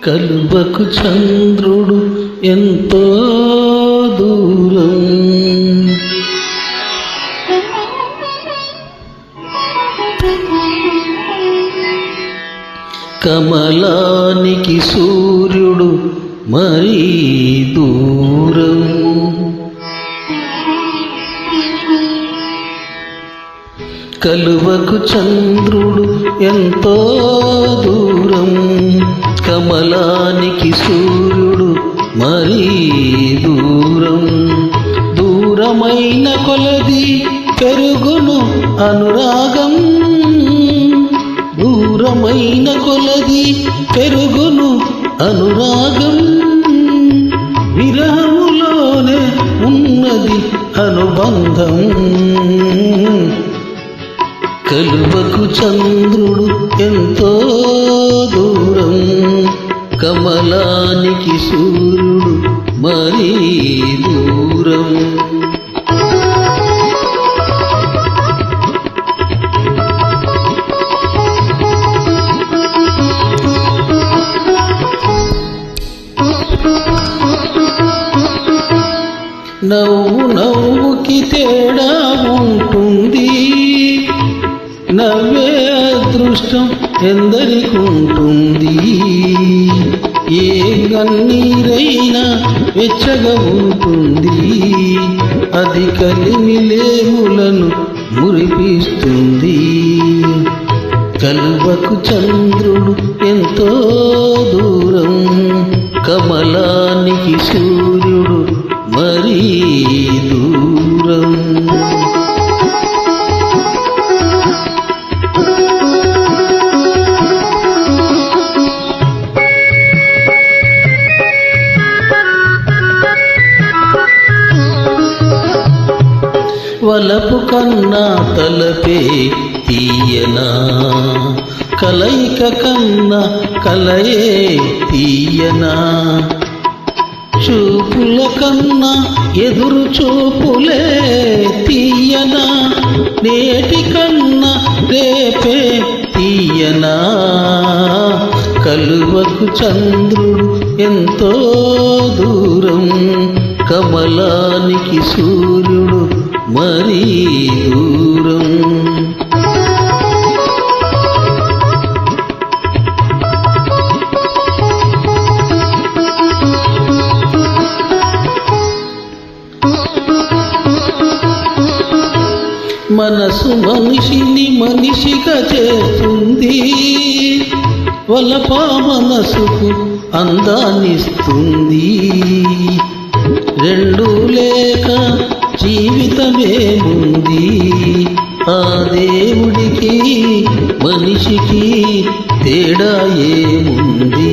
కలువకు చంద్రుడు ఎంతో దూరం, కమలానికి సూర్యుడు మరీ దూరం. కలువకు చంద్రుడు ఎంతో దూరం, కమలానికి సూర్యుడు మరీ దూరం. దూరమైన కొలది పెరుగును అనురాగం, దూరమైన కొలది పెరుగును అనురాగం. విరహములోనే ఉన్నది అనుబంధం. కలువకు చంద్రుడు ఎంతో దూరం, కమలానికి సూర్యుడు మరీ దూరం. నవ్వు నవ్వుకి తేడా ఉంటుంది, నవ్వే అదృష్టం ఎందరికుంటుంది. ఏ గన్నీరైనా వెచ్చగా ఉంటుంది, అది కలిమిలేములను మురిపిస్తుంది. కలువకు చంద్రుడు ఎంతో దూరం, కమలానికి సూర్యుడు మరీ దూరం. వలపు కన్నా తలపే తీయనా, కలయిక కన్నా కలయే తీయనా. చూపుల కన్నా ఎదురు చూపులే తీయనా, నేటి కన్నా రేపే తీయనా. కలువకు చంద్రుడు ఎంతో దూరం, కమలానికి సూర్యుడు మరీ దూరం. మనసు మనిషిని మనిషిగా చేస్తుంది, వలప మనసుకు అందాన్నిస్తుంది. రెండు లేక జీవితమేముంది, ఆ దేవుడికి మనిషికి తేడా ఏముంది.